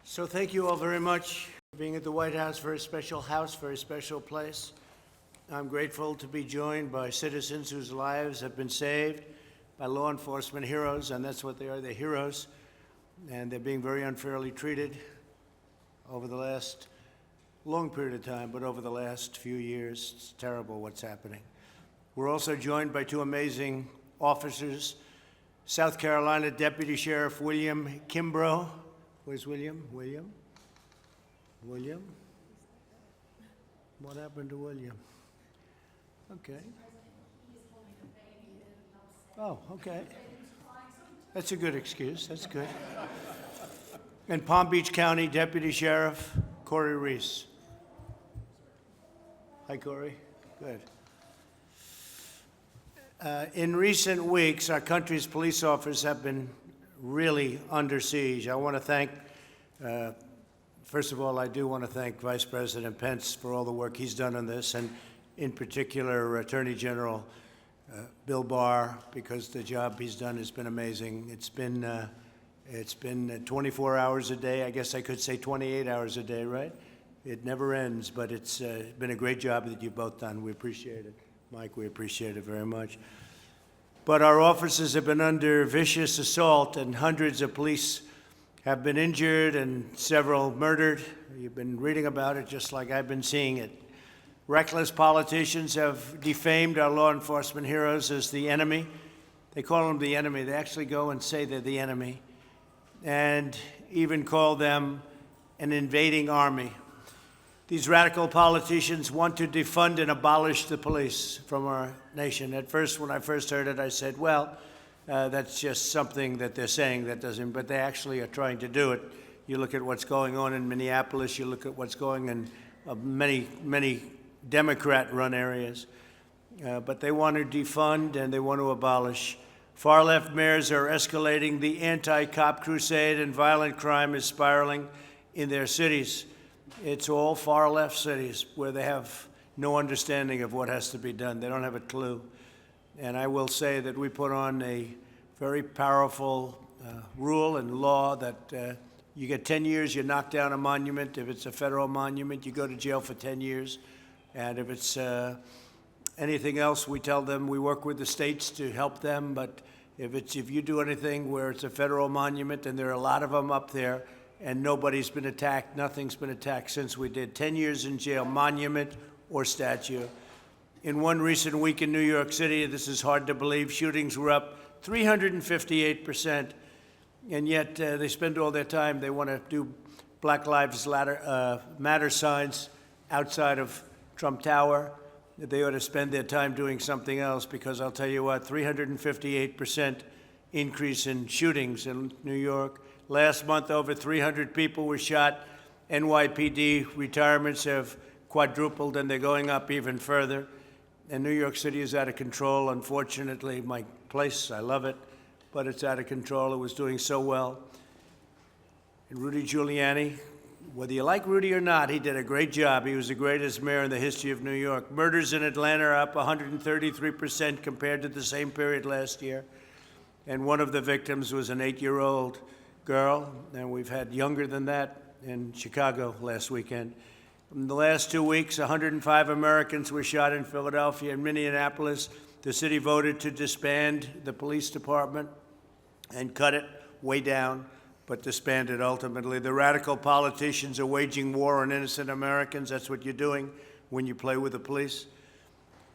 So thank you all very much for being at the White House, very special house, very special place. I'm grateful to be joined by citizens whose lives have been saved by law enforcement heroes, and that's what they are, they're heroes, and they're being very unfairly treated over the last long period of time, but over the last few years, it's terrible what's happening. We're also joined by two amazing officers, South Carolina Deputy Sheriff William Kimbrough. Where's William? William? What happened to William? Okay. Oh, okay. That's a good excuse. That's good. And Palm Beach County Deputy Sheriff Corey Reese. Hi, Corey. Good. In recent weeks, our country's police officers have been really under siege. I want to thank, first of all, I do want to thank Vice President Pence for all the work he's done on this, and in particular, Attorney General Bill Barr, because the job he's done has been amazing. It's been 24 hours a day. I guess I could say 28 hours a day, right? It never ends, but it's been a great job that you've both done. We appreciate it. Mike, we appreciate it very much. But our officers have been under vicious assault, and hundreds of police have been injured and several murdered. You've been reading about it just like I've been seeing it. Reckless politicians have defamed our law enforcement heroes as the enemy. They call them the enemy. They actually go and say they're the enemy, and even call them an invading army. These radical politicians want to defund and abolish the police from our nation. At first, when I first heard it, I said, well, that's just something that they're saying that doesn't, but they actually are trying to do it. You look at what's going on in Minneapolis, you look at what's going on in many Democrat-run areas. But they want to defund and they want to abolish. Far-left mayors are escalating the anti-cop crusade, and violent crime is spiraling in their cities. It's all far-left cities where they have no understanding of what has to be done. They don't have a clue. And I will say that we put on a very powerful rule and law that you get 10 years, you knock down a monument. If it's a federal monument, you go to jail for 10 years. And if it's anything else, we tell them we work with the states to help them. But if you do anything where it's a federal monument, and there are a lot of them up there, and nobody's been attacked, nothing's been attacked since we did, 10 years in jail, monument or statue. In one recent week in New York City, this is hard to believe, shootings were up 358%, and yet they spend all their time, they want to do Black Lives Matter signs outside of Trump Tower. They ought to spend their time doing something else, because I'll tell you what, 358% increase in shootings in New York. Last month, over 300 people were shot. NYPD retirements have quadrupled, and they're going up even further. And New York City is out of control. Unfortunately, my place, I love it, but it's out of control. It was doing so well. And Rudy Giuliani, whether you like Rudy or not, he did a great job. He was the greatest mayor in the history of New York. Murders in Atlanta are up 133% compared to the same period last year. And one of the victims was an 8-year-old girl, and we've had younger than that in Chicago last weekend. In the last 2 weeks, 105 Americans were shot in Philadelphia and Minneapolis. The city voted to disband the police department and cut it way down, but disband it ultimately. The radical politicians are waging war on innocent Americans. That's what you're doing when you play with the police.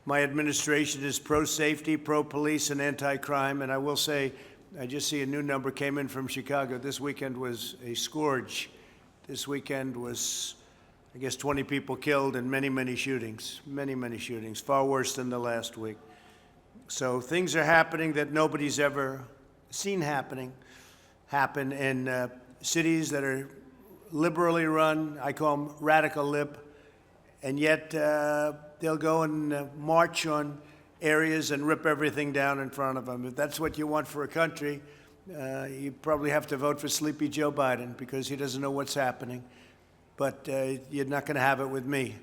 My administration is pro-safety, pro-police, and anti-crime, and I will say, I just see a new number came in from Chicago. This weekend was a scourge. This weekend was, I guess, 20 people killed and many shootings, many shootings, far worse than the last week. So things are happening that nobody's ever seen happen in cities that are liberally run. I call them radical lib, and yet they'll go and march on areas and rip everything down in front of them. If that's what you want for a country, you probably have to vote for Sleepy Joe Biden, because he doesn't know what's happening. But you're not going to have it with me.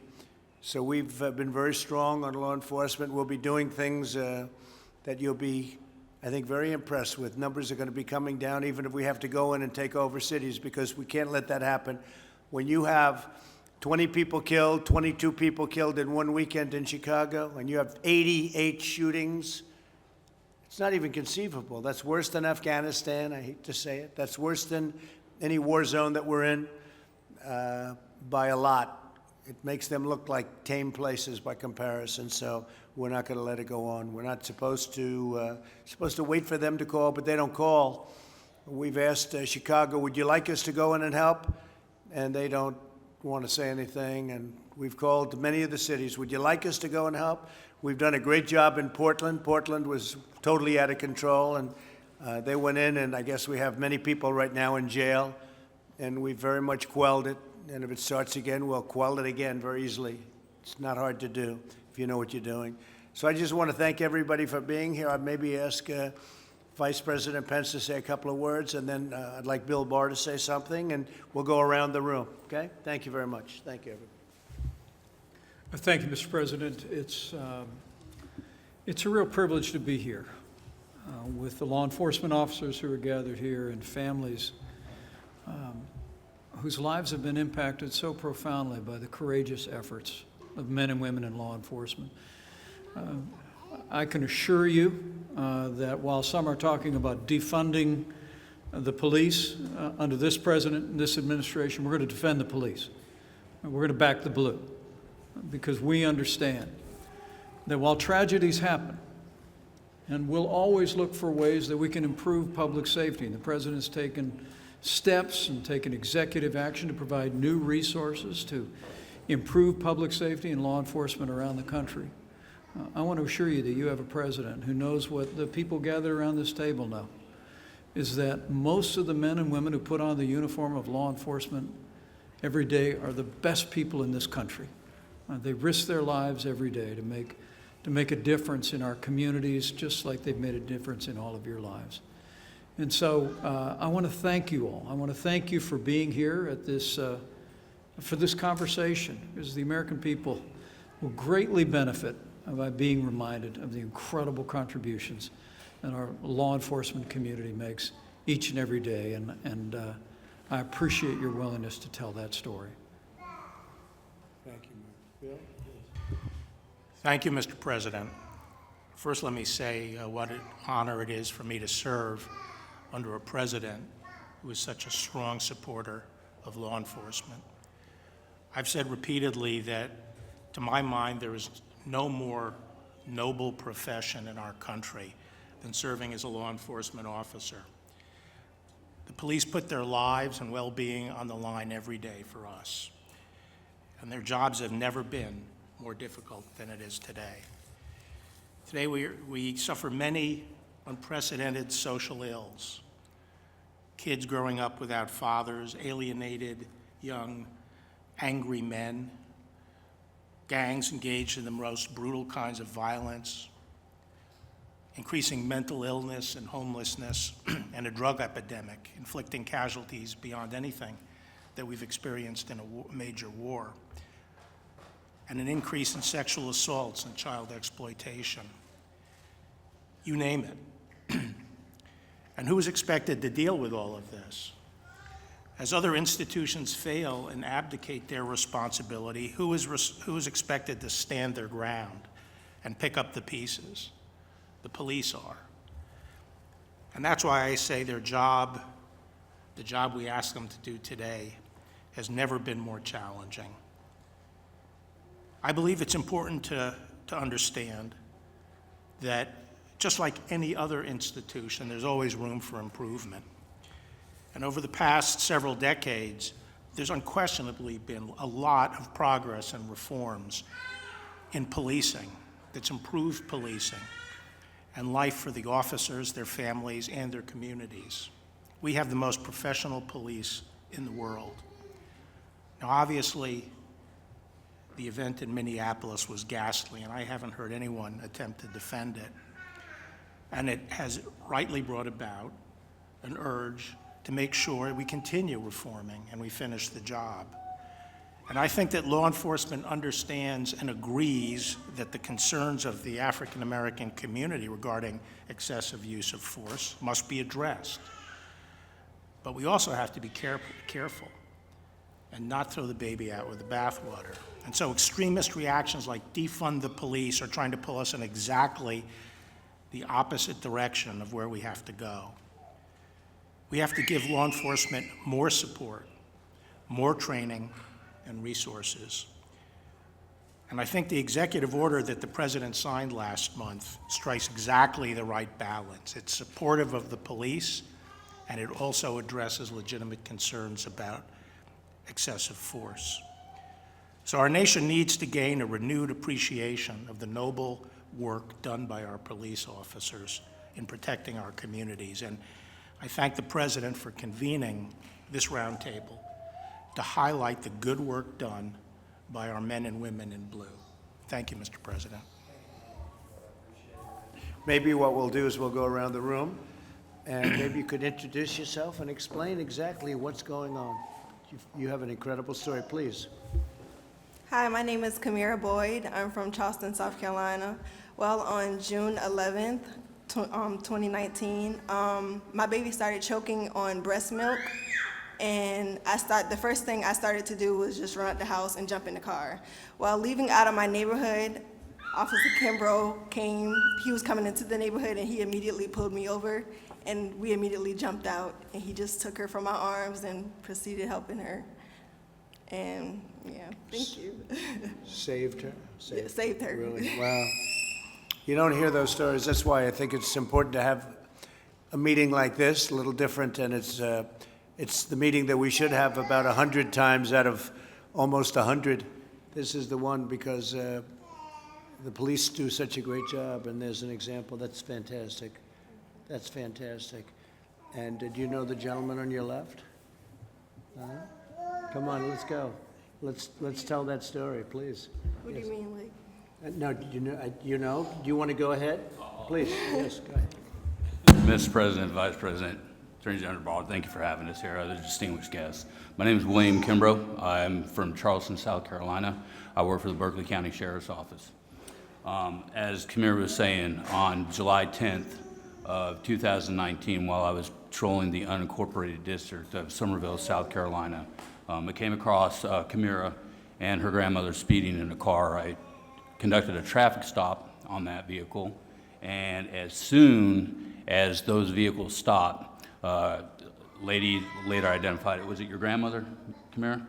So we've been very strong on law enforcement. We'll be doing things that you'll be I think, very impressed with. Numbers are going to be coming down, even if we have to go in and take over cities, because we can't let that happen. When you have 20 people killed, 22 people killed in one weekend in Chicago, and you have 88 shootings, it's not even conceivable. That's worse than Afghanistan, I hate to say it. That's worse than any war zone that we're in by a lot. It makes them look like tame places by comparison, so we're not going to let it go on. We're not supposed to wait for them to call, but they don't call. We've asked Chicago, would you like us to go in and help? And they don't want to say anything. And we've called many of the cities, would you like us to go and help? We've done a great job in Portland. Portland was totally out of control, and they went in, and I guess we have many people right now in jail, and we very much quelled it. And if it starts again, we'll quell it again very easily. It's not hard to do if you know what you're doing. So I just want to thank everybody for being here. I'd maybe ask Vice President Pence to say a couple of words, and then I'd like Bill Barr to say something, and we'll go around the room, okay? Thank you very much. Thank you, everybody. Thank you, Mr. President. It's a real privilege to be here with the law enforcement officers who are gathered here and families whose lives have been impacted so profoundly by the courageous efforts of men and women in law enforcement. I can assure you that while some are talking about defunding the police under this president and this administration, we're going to defend the police. We're going to back the blue, because we understand that while tragedies happen, and we'll always look for ways that we can improve public safety, and the president's taken steps and taken executive action to provide new resources to improve public safety and law enforcement around the country. I want to assure you that you have a president who knows what the people gathered around this table know, is that most of the men and women who put on the uniform of law enforcement every day are the best people in this country. They risk their lives every day to make a difference in our communities, just like they've made a difference in all of your lives. And so I want to thank you all. I want to thank you for being here at this, for this conversation, because the American people will greatly benefit by being reminded of the incredible contributions that our law enforcement community makes each and every day. And I appreciate your willingness to tell that story. Thank you, Bill. Thank you, Mr. President. First, let me say what an honor it is for me to serve under a president who is such a strong supporter of law enforcement. I've said repeatedly that, to my mind, there is no more noble profession in our country than serving as a law enforcement officer. The police put their lives and well-being on the line every day for us, and their jobs have never been more difficult than it is today. Today we suffer many unprecedented social ills. Kids growing up without fathers, alienated young, angry men, gangs engaged in the most brutal kinds of violence, increasing mental illness and homelessness, and a drug epidemic inflicting casualties beyond anything that we've experienced in a major war, and an increase in sexual assaults and child exploitation. You name it. And who is expected to deal with all of this? As other institutions fail and abdicate their responsibility, who is expected to stand their ground and pick up the pieces? The police are. And that's why I say their job, the job we ask them to do today, has never been more challenging. I believe it's important to understand that just like any other institution, there's always room for improvement. And over the past several decades, there's unquestionably been a lot of progress and reforms in policing that's improved policing and life for the officers, their families, and their communities. We have the most professional police in the world. Now, obviously, the event in Minneapolis was ghastly, and I haven't heard anyone attempt to defend it. And it has rightly brought about an urge to make sure we continue reforming and we finish the job. And I think that law enforcement understands and agrees that the concerns of the African American community regarding excessive use of force must be addressed. But we also have to be careful and not throw the baby out with the bathwater. And so extremist reactions like defund the police are trying to pull us in exactly the opposite direction of where we have to go. We have to give law enforcement more support, more training, and resources. And I think the executive order that the president signed last month strikes exactly the right balance. It's supportive of the police, and it also addresses legitimate concerns about excessive force. So our nation needs to gain a renewed appreciation of the noble work done by our police officers in protecting our communities. And I thank the president for convening this roundtable to highlight the good work done by our men and women in blue. Thank you, Mr. President. Maybe what we'll do is we'll go around the room, and maybe you could introduce yourself and explain exactly what's going on. You have an incredible story, please. Hi, my name is Kamira Boyd. I'm from Charleston, South Carolina. Well, on June 11th, 2019, my baby started choking on breast milk, and the first thing I started to do was just run out the house and jump in the car. While leaving out of my neighborhood, Officer Kimbrough came. He was coming into the neighborhood, and he immediately pulled me over, and we immediately jumped out, and he just took her from my arms and proceeded helping her. And yeah, thank you. Saved her? Yeah, saved her. Really? Wow. You don't hear those stories. That's why I think it's important to have a meeting like this, a little different, and it's the meeting that we should have about 100 times out of almost 100. This is the one because the police do such a great job, and there's an example. That's fantastic. That's fantastic. And did you know the gentleman on your left? Come on, let's go. Let's tell that story, please. What do you mean, like? No, you know? Do you want to go ahead? Please, yes, go ahead. Mr. President, Vice President, Attorney General Barr, thank you for having us here, other distinguished guests. My name is William Kimbrough. I'm from Charleston, South Carolina. I work for the Berkeley County Sheriff's Office. As Kamira was saying, on July 10th of 2019, while I was patrolling the unincorporated district of Summerville, South Carolina, I came across Kamira and her grandmother speeding in a car. I conducted a traffic stop on that vehicle, and as soon as those vehicles stopped, lady later identified it. Was it your grandmother, Kamira?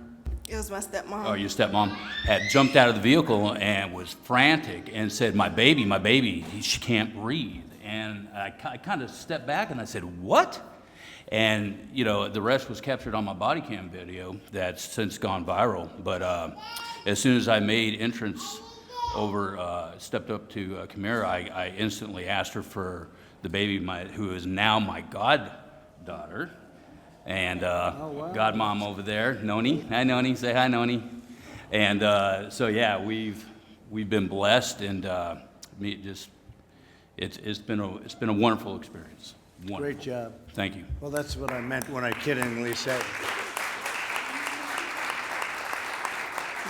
It was my stepmom. Oh, your stepmom had jumped out of the vehicle and was frantic and said, my baby, she can't breathe. And I kind of stepped back and I said, what? And, you know, the rest was captured on my body cam video that's since gone viral. But as soon as I made entrance over, stepped up to Kamira, I instantly asked her for the baby, who is now my goddaughter. And godmom over there, Noni. Hi, Noni. Say hi, Noni. And so, yeah, we've been blessed, and it's been a wonderful experience. Wonderful. Great job. Thank you. Well, that's what I meant when I kiddingly said.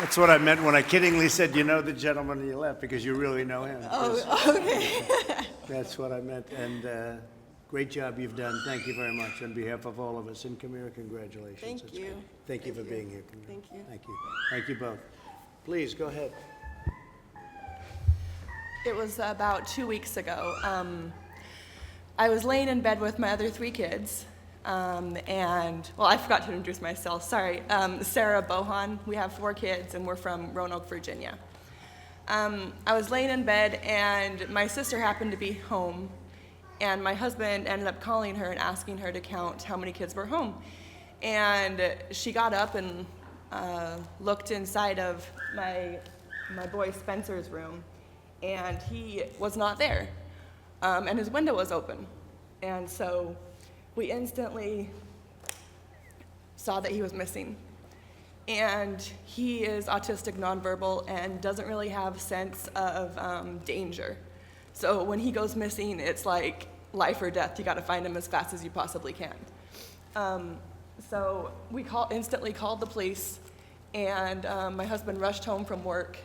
That's what I meant when I kiddingly said, you know the gentleman on your left, because you really know him. Oh, okay. That's what I meant, and great job you've done. Thank you very much on behalf of all of us. And Kamira, congratulations. Thank It's you. great. Thank you for being here, Kamira. Thank you. Thank you. Thank you both. Please, go ahead. It was about 2 weeks ago. I was laying in bed with my other 3 kids, and, well, I forgot to introduce myself, sorry. Sarah Bohan, we have 4 kids, and we're from Roanoke, Virginia. I was laying in bed, and my sister happened to be home, and my husband ended up calling her and asking her to count how many kids were home. And she got up and looked inside of my boy Spencer's room, and he was not there, and his window was open. And so we instantly saw that he was missing. And he is autistic nonverbal and doesn't really have a sense of danger. So when he goes missing, it's like life or death. You gotta find him as fast as you possibly can. So we instantly called the police, and my husband rushed home from work,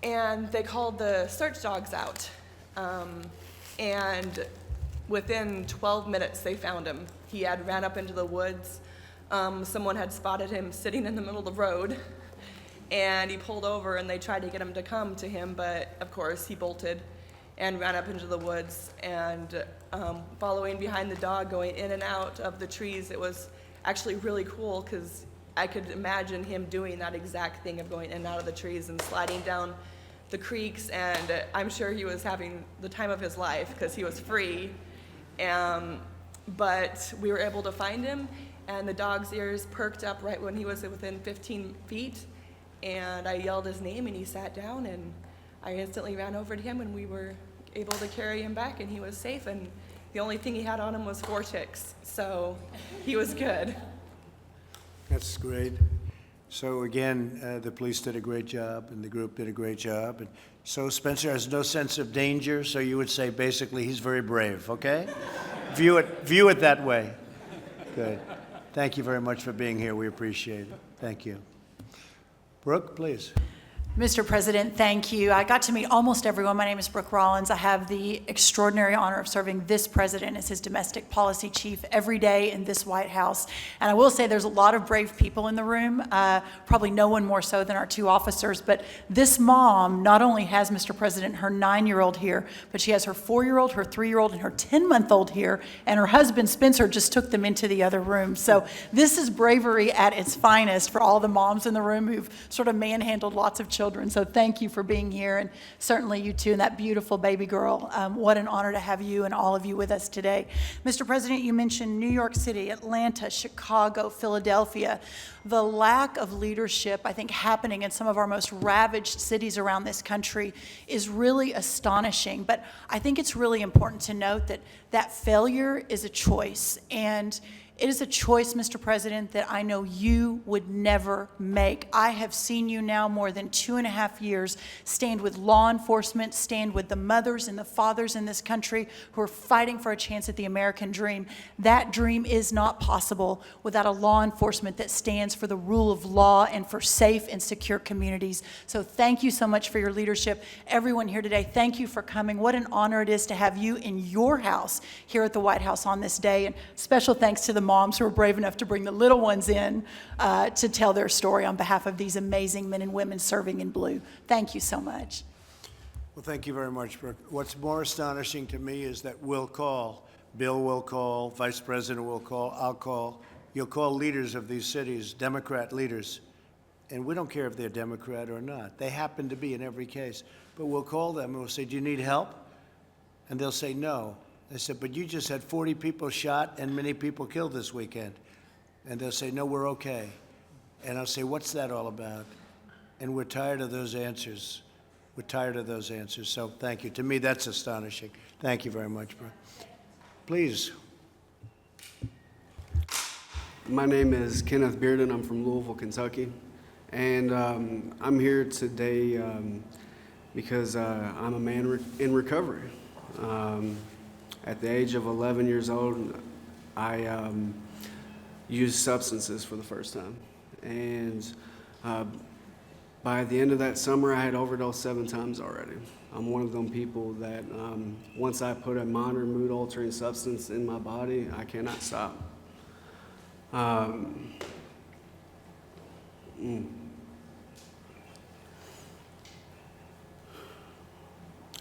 and they called the search dogs out. And within 12 minutes, they found him. He had ran up into the woods. Someone had spotted him sitting in the middle of the road, and he pulled over, and they tried to get him to come to him, but of course he bolted and ran up into the woods. And following behind the dog, going in and out of the trees, it was actually really cool because I could imagine him doing that exact thing of going in and out of the trees and sliding down the creeks, and I'm sure he was having the time of his life because he was free. But we were able to find him, and the dog's ears perked up right when he was within 15 feet, and I yelled his name, and he sat down, and I instantly ran over to him, and we were able to carry him back, and he was safe, and the only thing he had on him was 4 ticks, so he was good. That's great. So again, the police did a great job, and the group did a great job. And so Spencer has no sense of danger, so you would say basically he's very brave, okay? View it that way. Good. Thank you very much for being here. We appreciate it. Thank you. Brooke, please. Mr. President, thank you. I got to meet almost everyone. My name is Brooke Rollins. I have the extraordinary honor of serving this president as his domestic policy chief every day in this White House. And I will say there's a lot of brave people in the room, probably no one more so than our 2 officers. But this mom not only has, Mr. President, her 9-year-old here, but she has her 4-year-old, her 3-year-old, and her 10-month-old here. And her husband, Spencer, just took them into the other room. So this is bravery at its finest for all the moms in the room who've sort of manhandled lots of children. So thank you for being here, and certainly you too, and that beautiful baby girl. What an honor to have you and all of you with us today. Mr. President, you mentioned New York City, Atlanta, Chicago, Philadelphia. The lack of leadership, I think, happening in some of our most ravaged cities around this country is really astonishing. But I think it's really important to note that that failure is a choice, and it is a choice, Mr. President, that I know you would never make. I have seen you now more than 2.5 years stand with law enforcement, stand with the mothers and the fathers in this country who are fighting for a chance at the American dream. That dream is not possible without a law enforcement that stands for the rule of law and for safe and secure communities. So thank you so much for your leadership. Everyone here today, thank you for coming. What an honor it is to have you in your house here at the White House on this day. And special thanks to the moms who are brave enough to bring the little ones in to tell their story on behalf of these amazing men and women serving in blue. Thank you so much. Well, thank you very much, Brooke. What's more astonishing to me is that we'll call, Bill will call, Vice President will call, I'll call. You'll call leaders of these cities, Democrat leaders, and we don't care if they're Democrat or not. They happen to be in every case. But we'll call them and we'll say, do you need help? And they'll say no. I said, but you just had 40 people shot and many people killed this weekend. And they'll say, no, we're okay. And I'll say, what's that all about? And we're tired of those answers. We're tired of those answers. So thank you. To me, that's astonishing. Thank you very much, bro. Please. My name is Kenneth Bearden. I'm from Louisville, Kentucky. And I'm here today because I'm a man in recovery. At the age of 11 years old, I used substances for the first time. And by the end of that summer, I had overdosed 7 times already. I'm one of them people that once I put a minor mood-altering substance in my body, I cannot stop.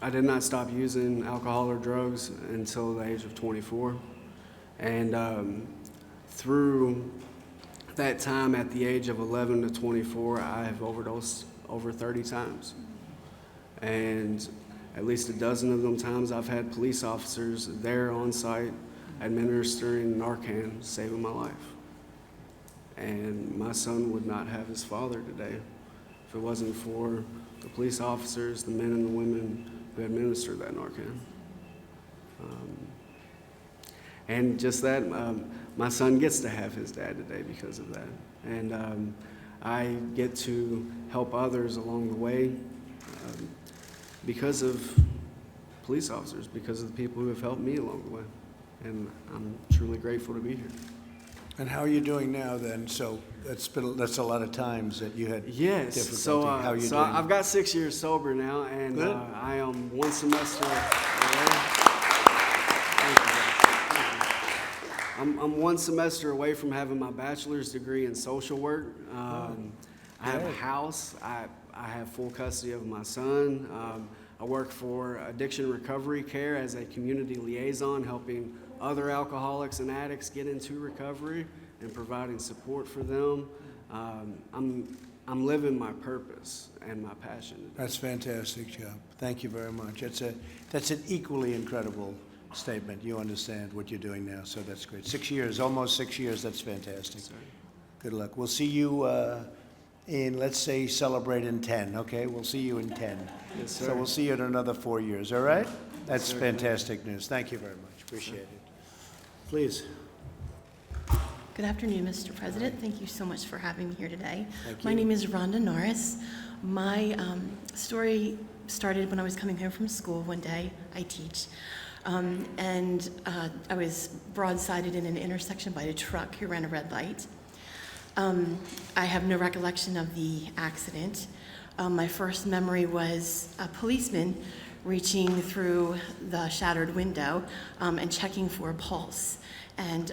I did not stop using alcohol or drugs until the age of 24. And through that time, at the age of 11 to 24, I have overdosed over 30 times. And at least a dozen of them times, I've had police officers there on site administering Narcan, saving my life. And my son would not have his father today if it wasn't for the police officers, the men and the women who administered that Narcan. And just that, my son gets to have his dad today because of that. And I get to help others along the way because of police officers, because of the people who have helped me along the way. And I'm truly grateful to be here. And how are you doing now then? So that's a lot of times that you had Yes. difficulty. So, How are you so doing? I've got 6 years sober now, and Good. I am one semester away. I'm one semester away from having my bachelor's degree in social work. I have a house. I have full custody of my son. I work for Addiction Recovery Care as a community liaison, helping other alcoholics and addicts get into recovery and providing support for them. I'm living my purpose and my passion. That's a fantastic job. Thank you very much. That's an equally incredible statement. You understand what you're doing now, so that's great. 6 years, almost 6 years. That's fantastic. Sorry. Good luck. We'll see you in, let's say, celebrate in 10, okay? We'll see you in 10. Yes, sir. So we'll see you in another 4 years, all right? That's sir. fantastic news. Thank you very much. Appreciate it. Please. Good afternoon, Mr. President. Thank you so much for having me here today. Thank My you. name is Rhonda Norris. My story started when I was coming home from school one day. I teach. And I was broadsided in an intersection by a truck who ran a red light. I have no recollection of the accident. My first memory was a policeman reaching through the shattered window and checking for a pulse. And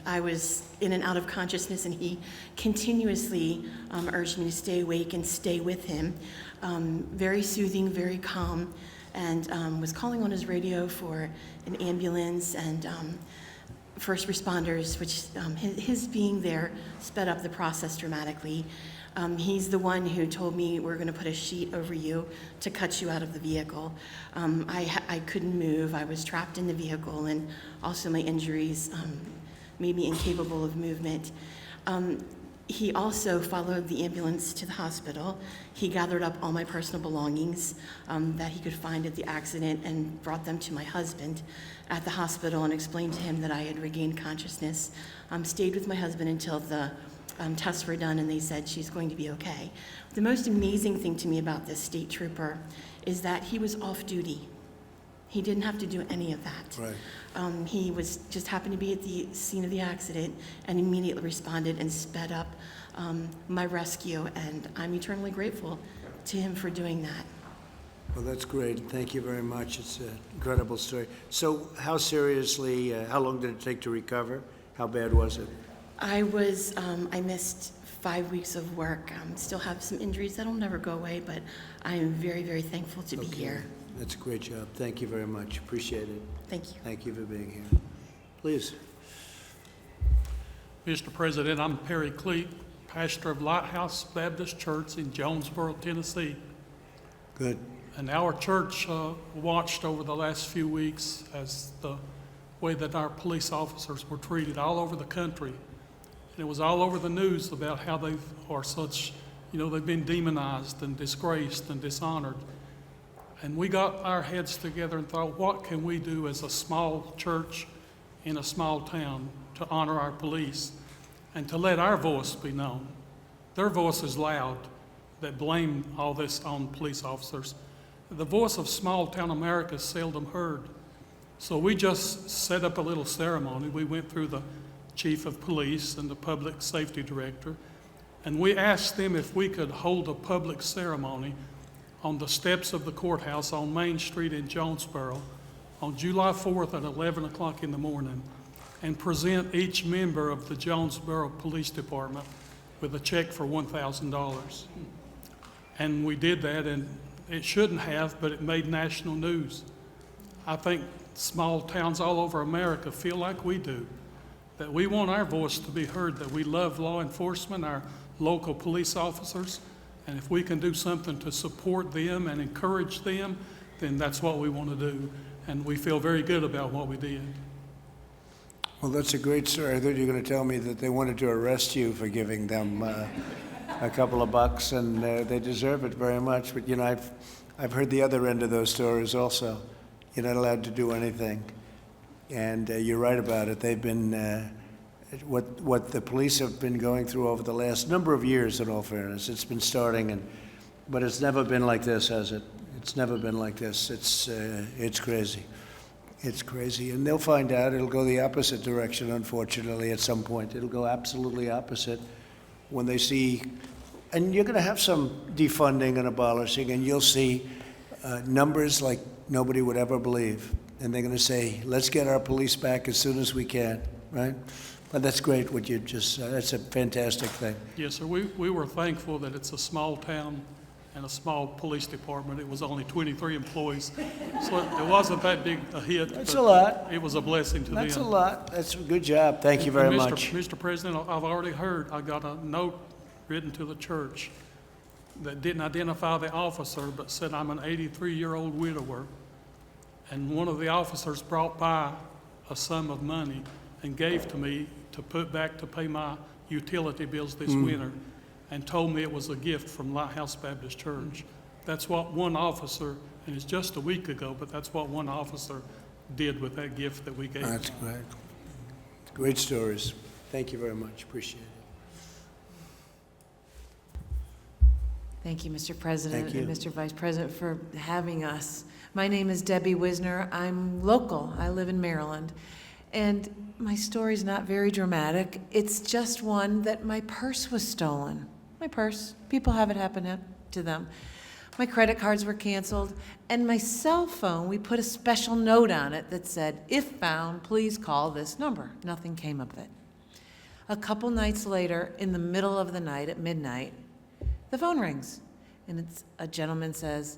I was in and out of consciousness, and he continuously urged me to stay awake and stay with him. Very soothing, very calm, and was calling on his radio for an ambulance and first responders, which his being there sped up the process dramatically. He's the one who told me, we're going to put a sheet over you to cut you out of the vehicle. I couldn't move. I was trapped in the vehicle, and also my injuries made me incapable of movement. He also followed the ambulance to the hospital. He gathered up all my personal belongings that he could find at the accident and brought them to my husband at the hospital and explained to him that I had regained consciousness. Stayed with my husband until the tests were done, and they said she's going to be okay. The most amazing thing to me about this state trooper is that he was off duty. He didn't have to do any of that. Right. He was just happened to be at the scene of the accident and immediately responded and sped up my rescue, and I'm eternally grateful to him for doing that. Well, that's great. Thank you very much. It's an incredible story. So how seriously, how long did it take to recover? How bad was it? I missed 5 weeks of work. Still have some injuries that'll never go away, but I am very, very thankful to be here. That's a great job. Thank you very much. Appreciate it. Thank you. Thank you for being here. Please. Mr. President, I'm Perry Cleek, pastor of Lighthouse Baptist Church in Jonesboro, Tennessee. Good. And our church watched over the last few weeks as the way that our police officers were treated all over the country. And it was all over the news about how they are such, they've been demonized and disgraced and dishonored. And we got our heads together and thought, what can we do as a small church in a small town to honor our police and to let our voice be known? Their voice is loud, that blame all this on police officers. The voice of small town America is seldom heard. So we just set up a little ceremony. We went through the chief of police and the public safety director, and we asked them if we could hold a public ceremony on the steps of the courthouse on Main Street in Jonesboro on July 4th at 11 o'clock in the morning and present each member of the Jonesboro Police Department with a check for $1,000. And we did that, and it shouldn't have, but it made national news. I think small towns all over America feel like we do, that we want our voice to be heard, that we love law enforcement, our local police officers, and if we can do something to support them and encourage them, then that's what we want to do. And we feel very good about what we did. Well, that's a great story. I thought you were going to tell me that they wanted to arrest you for giving them a couple of bucks, and they deserve it very much. But, I've heard the other end of those stories also. You're not allowed to do anything. And you're right about it. They've been, what the police have been going through over the last number of years, in all fairness. It's been starting, but it's never been like this, has it? It's never been like this. It's crazy. It's crazy, and they'll find out. It'll go the opposite direction, unfortunately, at some point. It'll go absolutely opposite when they see, and you're going to have some defunding and abolishing, and you'll see numbers like nobody would ever believe. And they're going to say, let's get our police back as soon as we can, right? But that's great what you just said. That's a fantastic thing. Yes, sir. We were thankful that it's a small town and a small police department. It was only 23 employees, so it wasn't that big a hit. That's but a lot. It was a blessing to them. That's a lot. That's a good job. Thank you very And much. Mr. President, I've already heard, I got a note written to the church that didn't identify the officer, but said I'm an 83-year-old widower. And one of the officers brought by a sum of money and gave to me to put back to pay my utility bills this winter, and told me it was a gift from Lighthouse Baptist Church. That's what one officer, and it's just a week ago, but that's what one officer did with that gift that we gave. That's great. Great stories. Thank you very much. Appreciate it. Thank you, Mr. President. Thank you. And Mr. Vice President, for having us. My name is Debbie Wisner. I'm local. I live in Maryland. And my story's not very dramatic. It's just one that my purse was stolen. My purse. People have it happen to them. My credit cards were canceled. And my cell phone, we put a special note on it that said, if found, please call this number. Nothing came of it. A couple nights later, in the middle of the night, at midnight, the phone rings. And a gentleman says,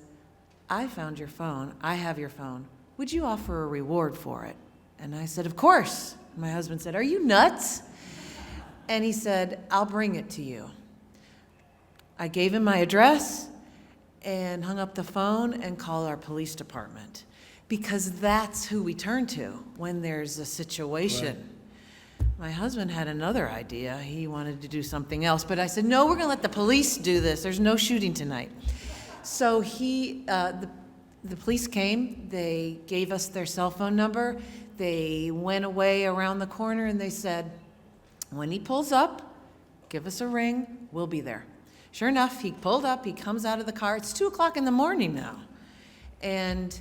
I found your phone. I have your phone. Would you offer a reward for it? And I said, of course. My husband said, are you nuts? And he said, I'll bring it to you. I gave him my address and hung up the phone and called our police department, because that's who we turn to when there's a situation. Right. My husband had another idea. He wanted to do something else, but I said, no, we're going to let the police do this. There's no shooting tonight. So the police came. They gave us their cell phone number. They went away around the corner, and they said, when he pulls up, give us a ring. We'll be there. Sure enough, he pulled up. He comes out of the car. It's 2 o'clock in the morning now. And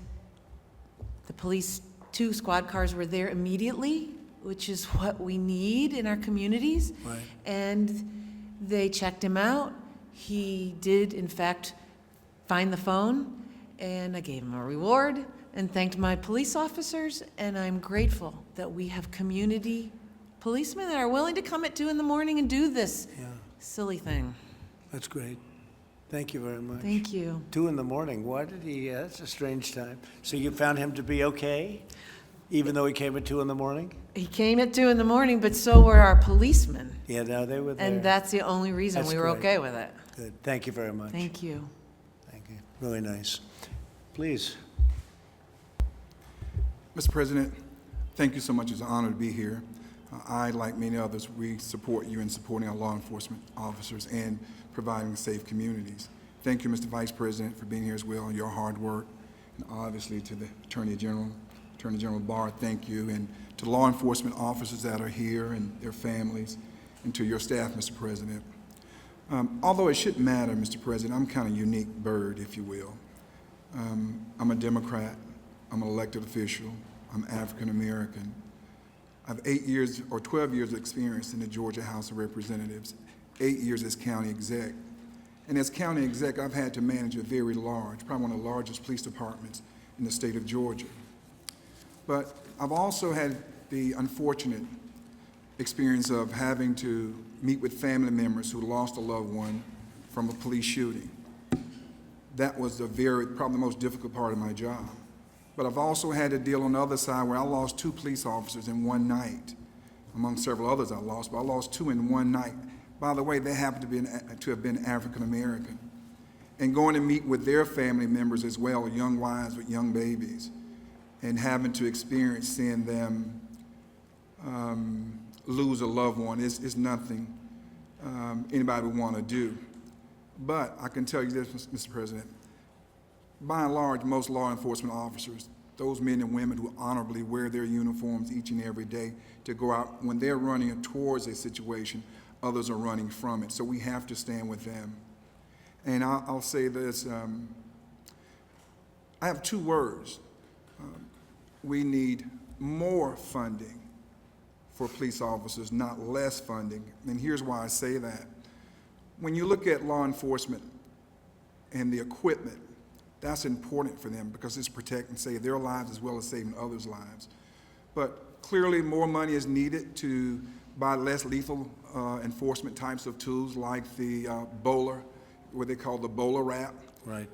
the police, 2 squad cars were there immediately, which is what we need in our communities. Right. And they checked him out. He did, in fact, find the phone, and I gave him a reward and thanked my police officers, and I'm grateful that we have community policemen that are willing to come at 2 in the morning and do this silly thing. That's great. Thank you very much. Thank you. 2 in the morning. Why did he? That's a strange time. So you found him to be okay, even though he came at 2 in the morning? He came at 2 in the morning, but so were our policemen. Yeah, no, they were there. And that's the only reason That's we were great. okay with it. Good. Thank you very much. Thank you. Thank you. Really nice. Please. Mr. President, thank you so much. It's an honor to be here. I, like many others, we support you in supporting our law enforcement officers and providing safe communities. Thank you, Mr. Vice President, for being here as well, and your hard work. And obviously to the Attorney General Barr, thank you. And to law enforcement officers that are here and their families, and to your staff, Mr. President. Although it shouldn't matter, Mr. President, I'm kind of a unique bird, if you will. I'm a Democrat. I'm an elected official. I'm African American. I have 8 years or 12 years of experience in the Georgia House of Representatives, 8 years as county exec. And as county exec, I've had to manage a very large, probably one of the largest police departments in the state of Georgia. But I've also had the unfortunate experience of having to meet with family members who lost a loved one from a police shooting. That was probably the most difficult part of my job. But I've also had to deal on the other side where I lost 2 police officers in one night, among several others I lost, but I lost 2 in one night. By the way, they happened to have been African American. And going to meet with their family members as well, young wives with young babies, and having to experience seeing them lose a loved one is nothing anybody would want to do. But I can tell you this, Mr. President, by and large, most law enforcement officers, those men and women who honorably wear their uniforms each and every day to go out, when they're running towards a situation, others are running from it. So we have to stand with them. And I'll say this, I have 2 words. we need more funding for police officers, not less funding. And here's why I say that. When you look at law enforcement and the equipment, that's important for them because it's protect and save their lives as well as saving others' lives. But clearly more money is needed to buy less lethal enforcement types of tools like the bowler, what they call the bowler wrap. Right.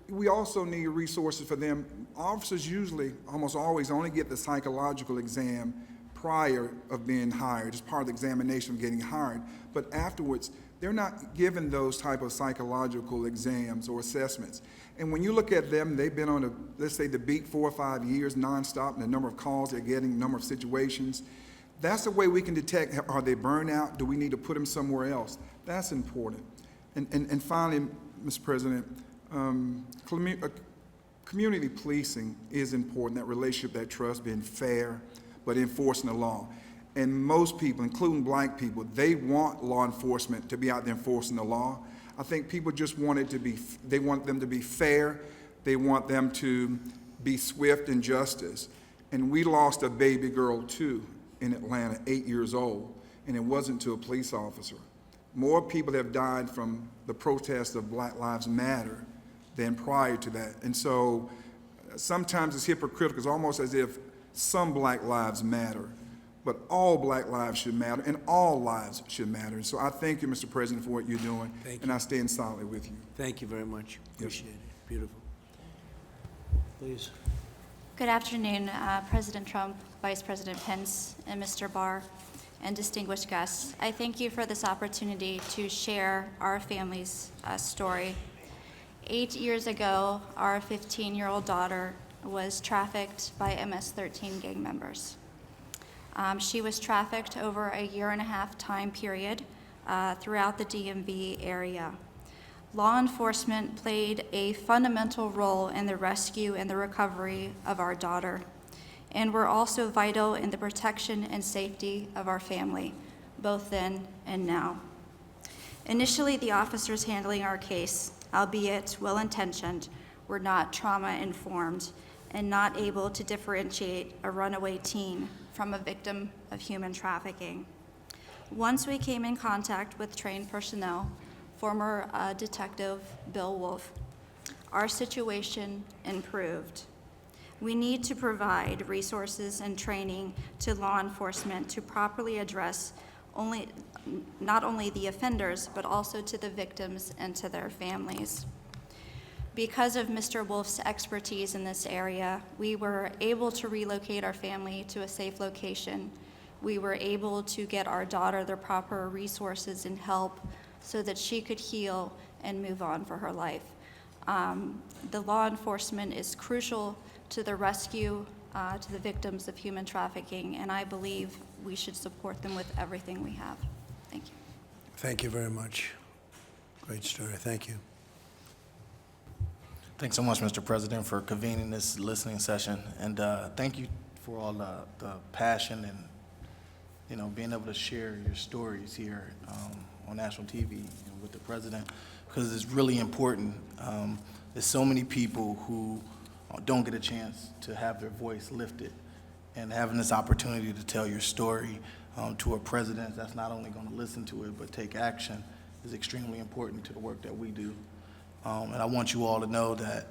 We also need resources for them. Officers usually, almost always, only get the psychological exam prior of being hired. It's part of the examination of getting hired. But afterwards, they're not given those type of psychological exams or assessments. And when you look at them, they've been on, let's say, the beat 4 or 5 years nonstop, and the number of calls they're getting, the number of situations. That's the way we can detect, are they burned out? Do we need to put them somewhere else? That's important. And finally, Mr. President, community policing is important, that relationship, that trust, being fair, but enforcing the law. And most people, including black people, they want law enforcement to be out there enforcing the law. I think people just want it to be, they want them to be fair, they want them to be swift in justice. And we lost a baby girl too in Atlanta, 8 years old, and it wasn't to a police officer. More people have died from the protest of Black Lives Matter than prior to that. And so sometimes it's hypocritical. It's almost as if some black lives matter, but all black lives should matter, and all lives should matter. And so I thank you, Mr. President, for what you're doing, and I stand solidly with you. Thank you very much. Appreciate it. Beautiful. Please. Good afternoon, President Trump, Vice President Pence, and Mr. Barr, and distinguished guests. I thank you for this opportunity to share our family's story. 8 years ago, our 15-year-old daughter was trafficked by MS-13 gang members. She was trafficked over a 1.5-year time period throughout the DMV area. Law enforcement played a fundamental role in the rescue and the recovery of our daughter, and were also vital in the protection and safety of our family, both then and now. Initially, the officers handling our case, albeit well-intentioned, were not trauma-informed and not able to differentiate a runaway teen from a victim of human trafficking. Once we came in contact with trained personnel, former Detective Bill Wolf, our situation improved. We need to provide resources and training to law enforcement to properly address not only the offenders, but also to the victims and to their families. Because of Mr. Wolf's expertise in this area, we were able to relocate our family to a safe location. We were able to get our daughter the proper resources and help so that she could heal and move on for her life. The law enforcement is crucial to the rescue, to the victims of human trafficking, and I believe we should support them with everything we have. Thank you. Thank you very much. Great story. Thank you. Thanks so much, Mr. President, for convening this listening session, and thank you for all the passion and being able to share your stories here on national TV with the president, because it's really important. There's so many people who don't get a chance to have their voice lifted, and having this opportunity to tell your story to a president that's not only going to listen to it but take action is extremely important to the work that we do. And I want you all to know that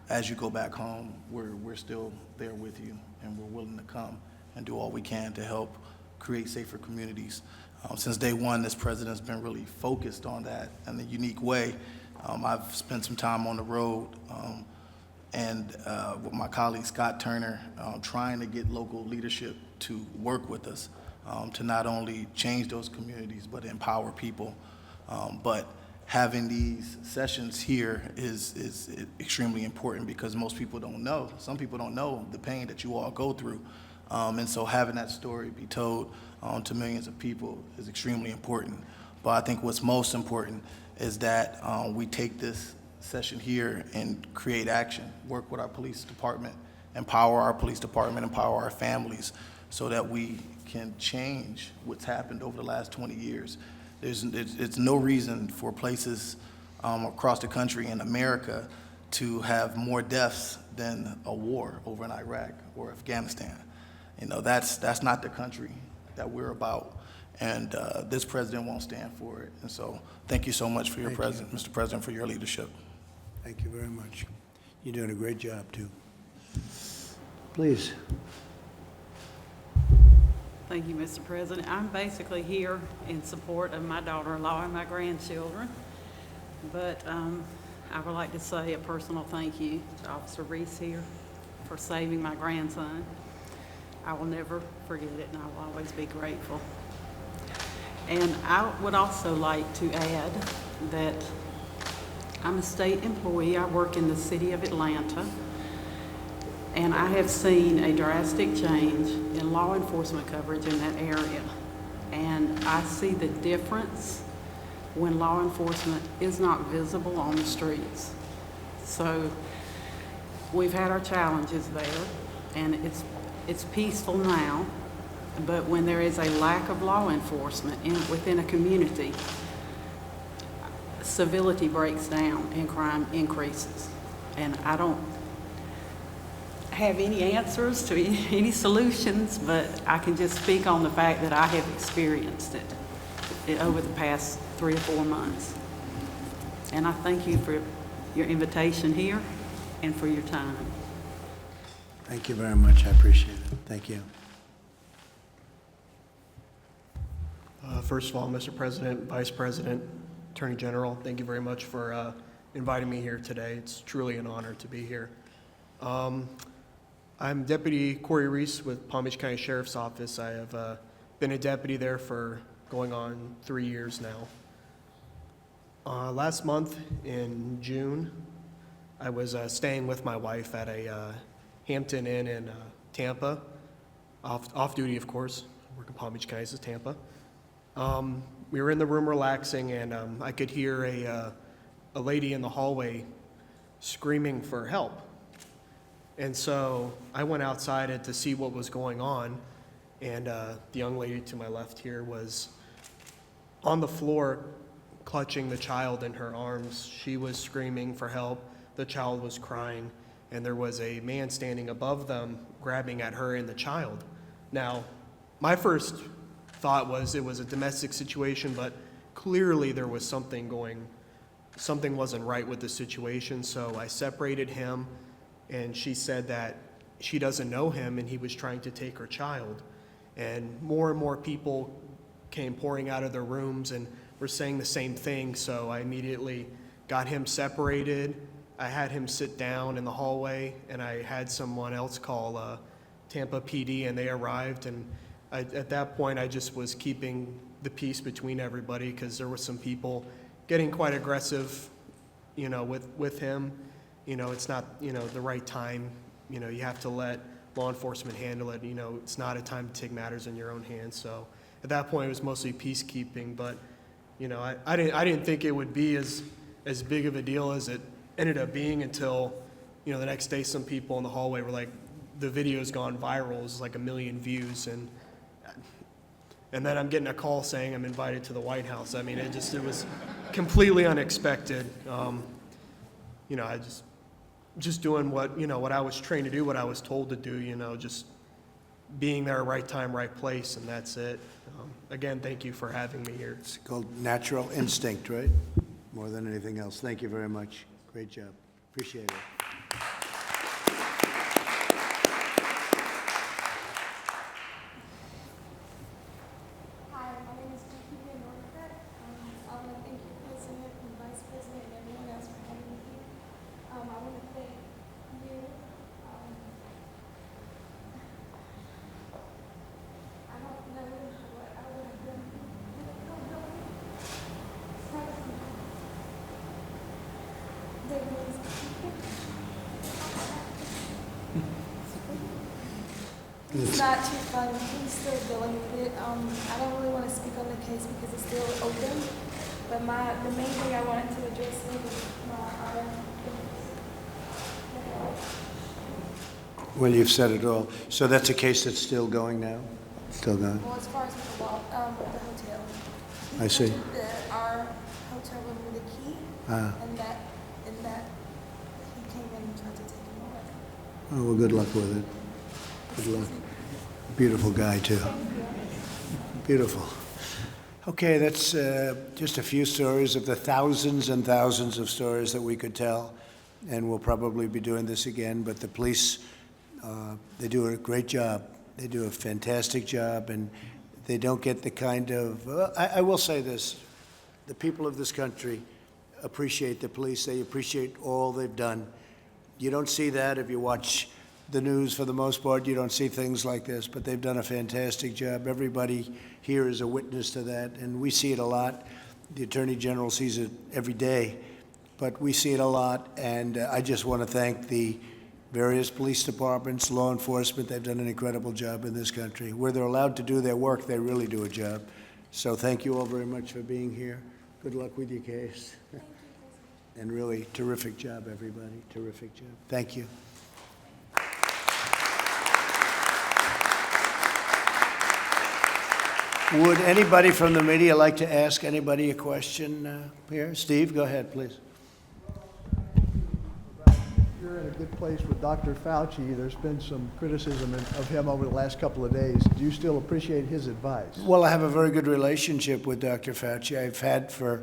as you go back home, we're still there with you, and we're willing to come and do all we can to help create safer communities. Since day one, this president's been really focused on that in a unique way. I've spent some time on the road and with my colleague Scott Turner, trying to get local leadership to work with us to not only change those communities but empower people. But having these sessions here is extremely important, because most people don't know. Some people don't know the pain that you all go through. And so having that story be told to millions of people is extremely important. But I think what's most important is that we take this session here and create action, work with our police department, empower our police department, empower our families, so that we can change what's happened over the last 20 years. It's no reason for places across the country in America to have more deaths than a war over in Iraq or Afghanistan. You know, that's not the country that we're about, and this president won't stand for it. And so thank you so much for your Mr. President, for your leadership. Thank you very much. You're doing a great job, too. Please. Thank you, Mr. President. I'm basically here in support of my daughter-in-law and my grandchildren, but I would like to say a personal thank you to Officer Reese here for saving my grandson. I will never forget it, and I will always be grateful. And I would also like to add that I'm a state employee. I work in the city of Atlanta, and I have seen a drastic change in law enforcement coverage in that area. And I see the difference when law enforcement is not visible on the streets. So we've had our challenges there, and it's peaceful now, but when there is a lack of law enforcement within a community, civility breaks down and crime increases. And I don't have any answers to any solutions, but I can just speak on the fact that I have experienced it over the past 3 or 4 months. And I thank you for your invitation here and for your time. Thank you very much. I appreciate it. Thank you. First of all, Mr. President, Vice President, Attorney General, thank you very much for inviting me here today. It's truly an honor to be here. I'm Deputy Corey Reese with Palm Beach County Sheriff's Office. I have been a deputy there for going on 3 years now. Last month in June, I was staying with my wife at a Hampton Inn in Tampa, off duty, of course. I work in Palm Beach County, this is Tampa. We were in the room relaxing, and I could hear a lady in the hallway screaming for help. And so I went outside to see what was going on, and the young lady to my left here was on the floor clutching the child in her arms. She was screaming for help. The child was crying, and there was a man standing above them grabbing at her and the child. Now, my first thought was it was a domestic situation, but clearly there was something wasn't right with the situation, so I separated him, and she said that she doesn't know him and he was trying to take her child. And more people came pouring out of their rooms and were saying the same thing, so I immediately got him separated. I had him sit down in the hallway, and I had someone else call Tampa PD, and they arrived, and at that point I just was keeping the peace between everybody because there were some people getting quite aggressive, with him. It's not, the right time. You have to let law enforcement handle it. It's not a time to take matters in your own hands. So at that point, it was mostly peacekeeping. But, I didn't think it would be as big of a deal as it ended up being until, the next day some people in the hallway were like, the video's gone viral. It was like 1 million views. And then I'm getting a call saying I'm invited to the White House. I mean, it was completely unexpected. I just doing what I was trained to do, what I was told to do, just being there, right time, right place, and that's it. Again, thank you for having me here. It's called natural instinct, right? More than anything else. Thank you very much. Great job. Appreciate it. It's not too fun. He's still dealing with it. I don't really want to speak on the case because it's still open. But the main thing I wanted to address is Well, you've said it all. So that's a case that's still going now? Still going? well, as far as with the hotel. I see. Our hotel room with the key, and that he Oh, well, good luck with it. Good luck. Beautiful guy, too. Beautiful. Okay, that's just a few stories of the thousands and thousands of stories that we could tell, and we'll probably be doing this again, but the police, they do a great job. They do a fantastic job, and they don't get the kind of, I will say this, the people of this country appreciate the police. They appreciate all they've done. You don't see that if you watch the news for the most part. You don't see things like this, but they've done a fantastic job. Everybody here is a witness to that, and we see it a lot. The Attorney General sees it every day, but we see it a lot, and I just want to thank the various police departments, law enforcement. They've done an incredible job in this country. Where they're allowed to do their work, they really do a job. So thank you all very much for being here. Good luck with your case. And really, terrific job, everybody. Terrific job. Thank you. Would anybody from the media like to ask anybody a question here? Steve, go ahead, please. You're in a good place with Dr. Fauci. There's been some criticism of him over the last couple of days. Do you still appreciate his advice? Well, I have a very good relationship with Dr. Fauci. I've had for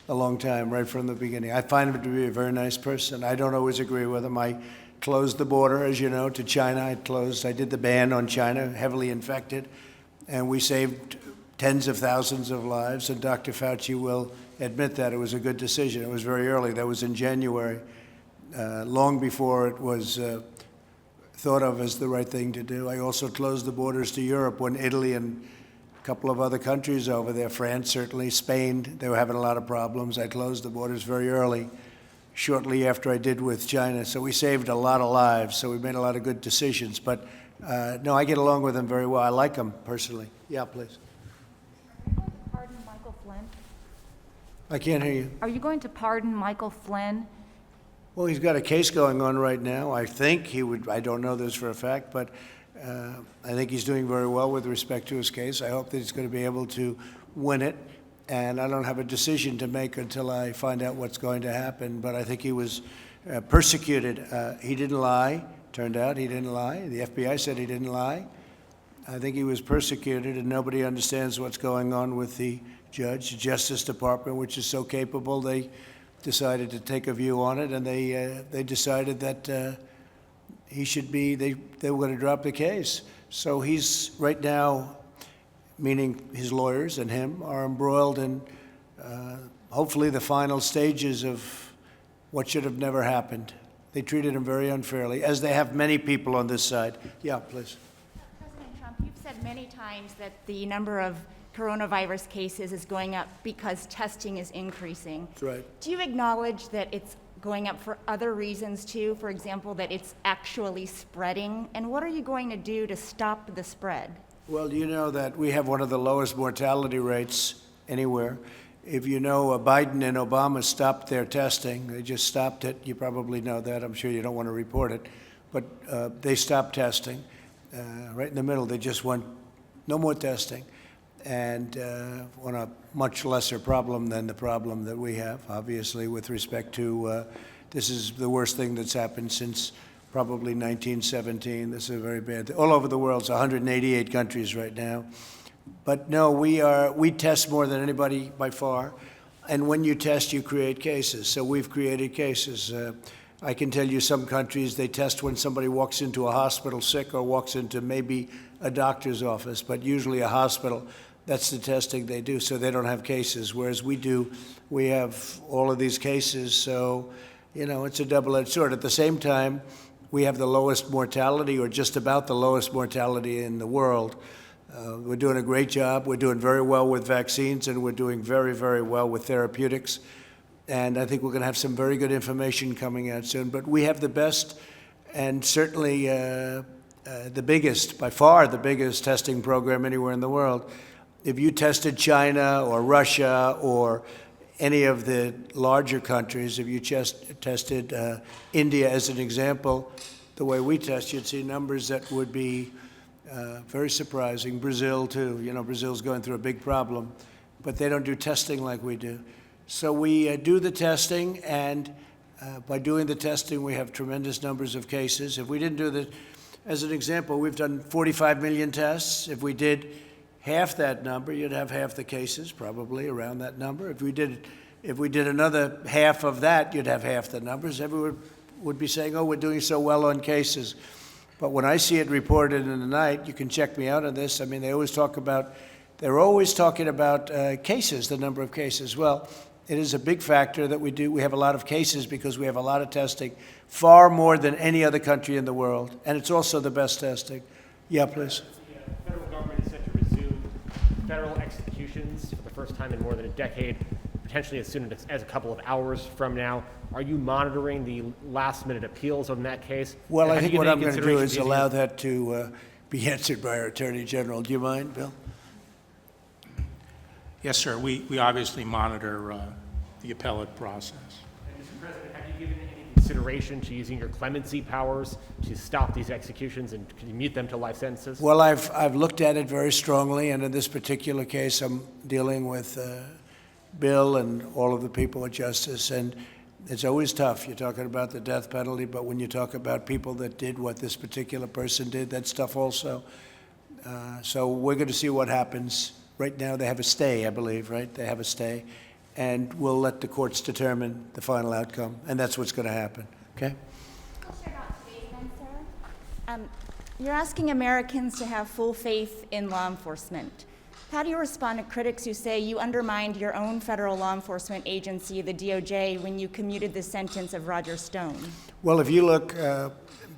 a long time, right from the beginning. I find him to be a very nice person. I don't always agree with him. I closed the border, as you know, to China. I did the ban on China, heavily infected, and we saved tens of thousands of lives, and Dr. Fauci will admit that it was a good decision. It was very early. That was in January, long before it was thought of as the right thing to do. I also closed the borders to Europe when Italy and a couple of other countries over there, France, certainly, Spain, they were having a lot of problems. I closed the borders very early, shortly after I did with China. So we saved a lot of lives, so we made a lot of good decisions. But no, I get along with him very well. I like him personally. Yeah, please. Pardon Michael Flynn? I can't hear you. Are you going to pardon Michael Flynn? Well, he's got a case going on right now. I think he would, I don't know this for a fact, but I think he's doing very well with respect to his case. I hope that he's going to be able to win it. And I don't have a decision to make until I find out what's going to happen. But I think he was persecuted. He didn't lie. Turned out he didn't lie. The FBI said he didn't lie. I think he was persecuted, and nobody understands what's going on with the judge, the Justice Department, which is so capable. They decided to take a view on it, and they decided that he should be, they were going to drop the case. So he's right now, meaning his lawyers and him, are embroiled in hopefully the final stages of what should have never happened. They treated him very unfairly, as they have many people on this side. Yeah, please. President Trump, you've said many times that the number of coronavirus cases is going up because testing is increasing. That's right. Do you acknowledge that it's going up for other reasons too? For example, that it's actually spreading? And what are you going to do to stop the spread? Well, you know that we have one of the lowest mortality rates anywhere. If you know, Biden and Obama stopped their testing. They just stopped it. You probably know that. I'm sure you don't want to report it. But they stopped testing. Right in the middle, they just went, no more testing. And on a much lesser problem than the problem that we have, obviously, with respect to, this is the worst thing that's happened since probably 1917. This is a very bad thing. All over the world, it's 188 countries right now. But no, we test more than anybody by far. And when you test, you create cases. So we've created cases. I can tell you some countries, they test when somebody walks into a hospital sick or walks into maybe a doctor's office, but usually a hospital. That's the testing they do, so they don't have cases, whereas we do. We have all of these cases, so, you know, it's a double-edged sword. At the same time, we have the lowest mortality, or just about the lowest mortality in the world. We're doing a great job. We're doing very well with vaccines, and we're doing very, very well with therapeutics. And I think we're going to have some very good information coming out soon. But we have the best and certainly the biggest, by far the biggest testing program anywhere in the world. If you tested China or Russia or any of the larger countries, if you just tested India as an example, the way we test, you'd see numbers that would be very surprising. Brazil, too. You know, Brazil's going through a big problem, but they don't do testing like we do. So we do the testing, and By doing the testing, we have tremendous numbers of cases. If we didn't do the, as an example, we've done 45 million tests. If we did half that number, you'd have half the cases, probably around that number. If we did another half of that, you'd have half the numbers. Everyone would be saying, oh, we're doing so well on cases. But when I see it reported in the night, you can check me out on this. I mean, they're always talking about cases, the number of cases. Well, it is a big factor that we do. We have a lot of cases because we have a lot of testing, far more than any other country in the world. And it's also the best testing. Yeah, please. The federal government is set to resume federal executions for the first time in more than a decade, potentially as soon as a couple of hours from now. Are you monitoring the last-minute appeals on that case? Well, I Have you think what given I'm any going to do is consideration to allow using- that to be answered by our Attorney General. Do you mind, Bill? Yes, sir. We obviously monitor the appellate process. And Mr. President, have you given any consideration to using your clemency powers to stop these executions and commute them to life sentences? Well, I've looked at it very strongly, and in this particular case, I'm dealing with Bill and all of the people at Justice, and it's always tough. You're talking about the death penalty, but when you talk about people that did what this particular person did, that's tough also. So we're going to see what happens. Right now, they have a stay, I believe, right? They have a stay, and we'll let the courts determine the final outcome, and that's what's going to happen, okay? You're asking Americans to have full faith in law enforcement. How do you respond to critics who say you undermined your own federal law enforcement agency, the DOJ, when you commuted the sentence of Roger Stone? Well, if you look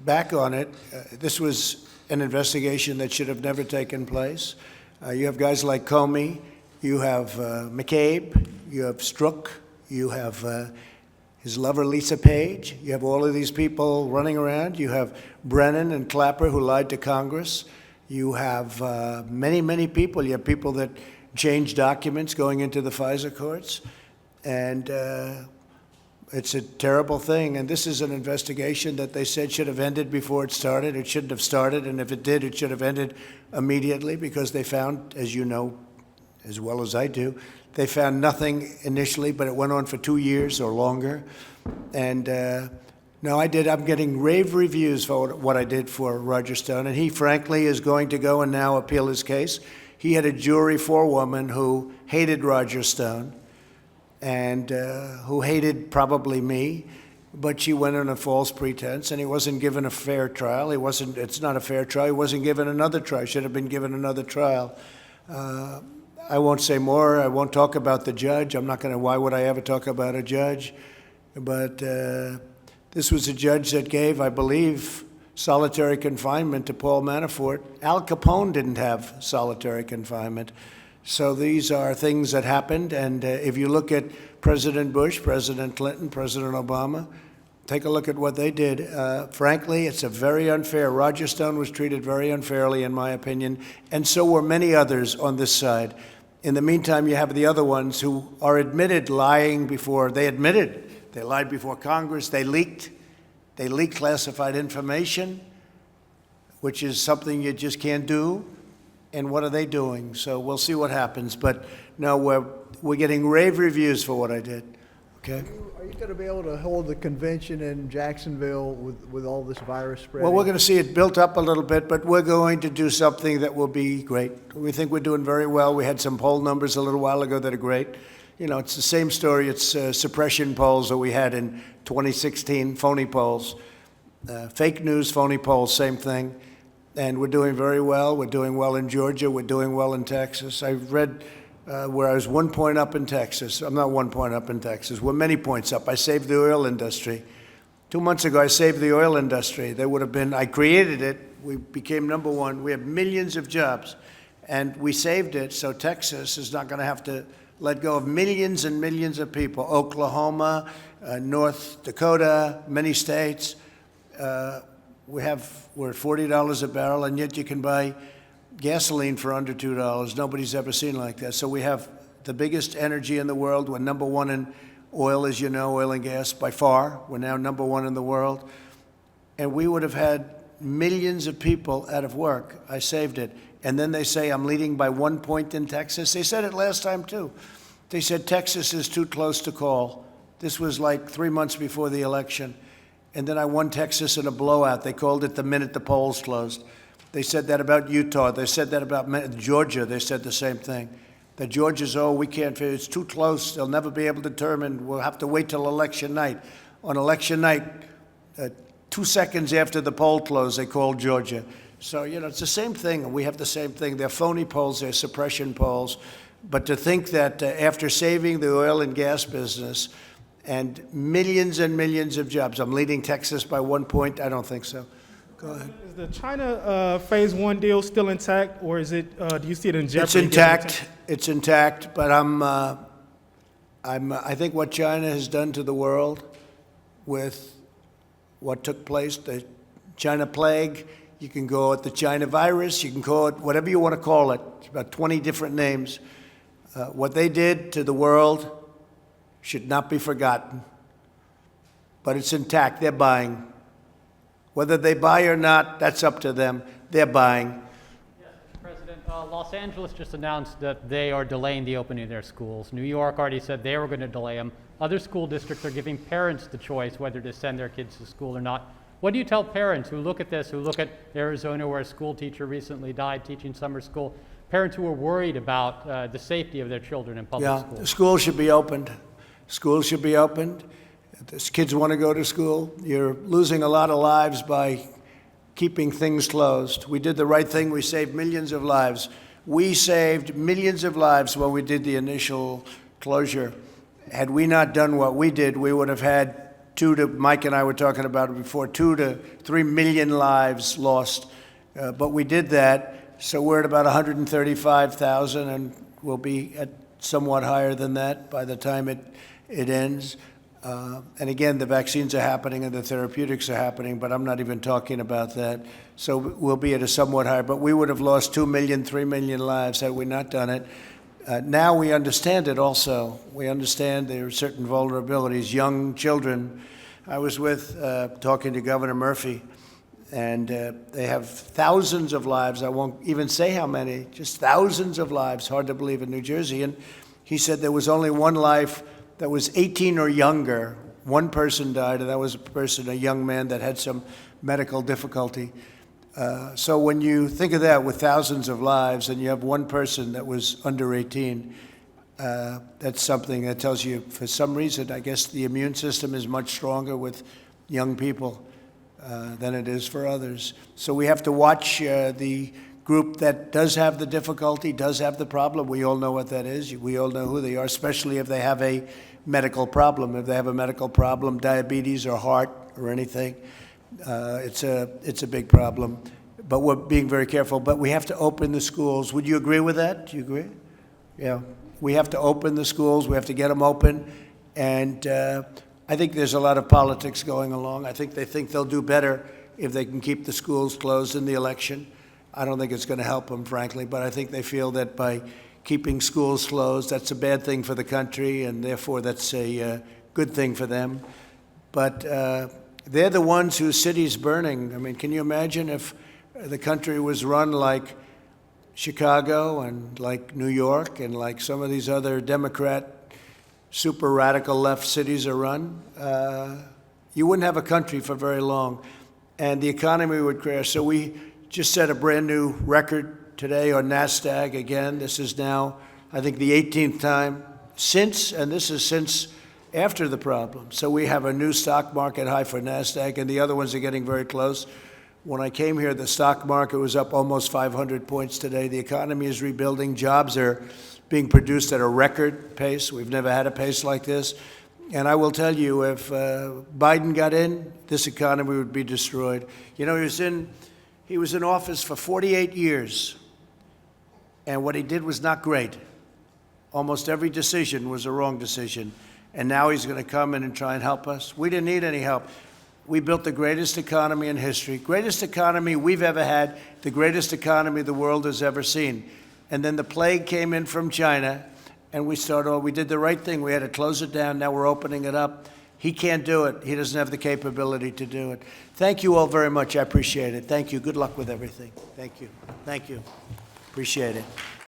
back on it, this was an investigation that should have never taken place. You have guys like Comey, you have McCabe, you have Strzok, you have his lover Lisa Page, you have all of these people running around, you have Brennan and Clapper who lied to Congress, you have many, many people. You have people that change documents going into the FISA courts, and it's a terrible thing. And this is an investigation that they said should have ended before it started. It shouldn't have started, and if it did, it should have ended immediately because they found, as you know, as well as I do, they found nothing initially, but it went on for 2 years or longer. And no, I'm getting rave reviews for what I did for Roger Stone, and he, frankly, is going to go and now appeal his case. He had a jury forewoman who hated Roger Stone and who hated probably me, but she went on a false pretense, and he wasn't given a fair trial. It's not a fair trial. He wasn't given another trial. Should have been given another trial. I won't say more. I won't talk about the judge. I'm not going to, why would I ever talk about a judge? But this was a judge that gave, I believe, solitary confinement to Paul Manafort. Al Capone didn't have solitary confinement. So these are things that happened. And if you look at President Bush, President Clinton, President Obama, take a look at what they did. Frankly, it's a very unfair. Roger Stone was treated very unfairly, in my opinion, and so were many others on this side. In the meantime, you have the other ones who are admitted lying before, they admitted they lied before Congress, they leaked classified information, which is something you just can't do. And what are they doing? So we'll see what happens. But no, we're getting rave reviews for what I did. Okay. Are you going to be able to hold the convention in Jacksonville with all this virus spreading? Well, we're going to see it built up a little bit, but we're going to do something that will be great. We think we're doing very well. We had some poll numbers a little while ago that are great. You know, it's the same story. It's suppression polls that we had in 2016, phony polls. Fake news, phony polls, same thing. And we're doing very well. We're doing well in Georgia. We're doing well in Texas. I read where I was 1 point up in Texas. I'm not 1 point up in Texas. We're many points up. I saved the oil industry. 2 months ago, I saved the oil industry. I created it. We became #1. We have millions of jobs, and we saved it, so Texas is not going to have to let go of millions and millions of people. Oklahoma, North Dakota, many states. We're at $40 a barrel, and yet you can buy gasoline for under $2. Nobody's ever seen like that. So we have the biggest energy in the world. We're #1 in oil, as you know, oil and gas by far. We're now #1 in the world. And we would have had millions of people out of work. I saved it. And then they say I'm leading by 1 point in Texas. They said it last time, too. They said Texas is too close to call. This was like 3 months before the election. And then I won Texas in a blowout. They called it the minute the polls closed. They said that about Utah. They said that about Georgia. They said the same thing. That Georgia's, oh, we can't, it's too close. They'll never be able to determine. We'll have to wait till election night. On election night, 2 seconds after the poll closed, they called Georgia. So, you know, it's the same thing. We have the same thing. They're phony polls. They're suppression polls. But to think that after saving the oil and gas business and millions of jobs, I'm leading Texas by 1 point. I don't think so. Go ahead. Is the China Phase 1 deal still intact, or is it? Do you see it in jeopardy? It's intact. It's intact. But I think what China has done to the world with what took place, the China plague, you can call it the China virus, you can call it whatever you want to call it. It's about 20 different names. What they did to the world should not be forgotten. But it's intact. They're buying. Whether they buy or not, that's up to them. They're buying. Yes, Mr. President, Los Angeles just announced that they are delaying the opening of their schools. New York already said they were going to delay them. Other school districts are giving parents the choice whether to send their kids to school or not. What do you tell parents who look at this, who look at Arizona where a school teacher recently died teaching summer school, parents who are worried about the safety of their children in public schools? Yeah, schools should be opened. Schools should be opened. If kids want to go to school, you're losing a lot of lives by keeping things closed. We did the right thing. We saved millions of lives. We saved millions of lives when we did the initial closure. Had we not done what we did, we would have had Mike and I were talking about it before, 2 to 3 million lives lost. But we did that, so we're at about 135,000, and we'll be at somewhat higher than that by the time it ends. And again, the vaccines are happening and the therapeutics are happening, but I'm not even talking about that. So we'll be at a somewhat higher, but we would have lost 2 million, 3 million lives had we not done it. Now we understand it also. We understand there are certain vulnerabilities, young children. I was talking to Governor Murphy, and they have thousands of lives. I won't even say how many, just thousands of lives, hard to believe, in New Jersey. And he said there was only one life that was 18 or younger. One person died, and that was a young man that had some medical difficulty. So when you think of that with thousands of lives and you have one person that was under 18, that's something that tells you, for some reason, I guess the immune system is much stronger with young people than it is for others. So we have to watch the group that does have the difficulty, does have the problem. We all know what that is. We all know who they are, especially if they have a medical problem. If they have a medical problem, diabetes or heart or anything, it's a big problem. But we're being very careful. But we have to open the schools. Would you agree with that? Do you agree? Yeah. We have to open the schools. We have to get them open. And I think there's a lot of politics going along. I think they think they'll do better if they can keep the schools closed in the election. I don't think it's going to help them, frankly, but I think they feel that by keeping schools closed, that's a bad thing for the country, and therefore that's a good thing for them. But they're the ones whose city's burning. I mean, can you imagine if the country was run like Chicago and like New York and like some of these other Democrat super radical left cities are run? You wouldn't have a country for very long, and the economy would crash. So we just set a brand new record today on Nasdaq again. This is now, I think, the 18th time since, and this is since after the problem. So we have a new stock market high for Nasdaq, and the other ones are getting very close. When I came here, the stock market was up almost 500 points today. The economy is rebuilding. Jobs are being produced at a record pace. We've never had a pace like this. And I will tell you, if Biden got in, this economy would be destroyed. You know, he was in office for 48 years, and what he did was not great. Almost every decision was a wrong decision, and now he's going to come in and try and help us. We didn't need any help. We built the greatest economy in history, greatest economy we've ever had, the greatest economy the world has ever seen. And then the plague came in from China, and we did the right thing. We had to close it down. Now we're opening it up. He can't do it. He doesn't have the capability to do it. Thank you all very much. I appreciate it. Thank you. Good luck with everything. Thank you. Thank you. Appreciate it.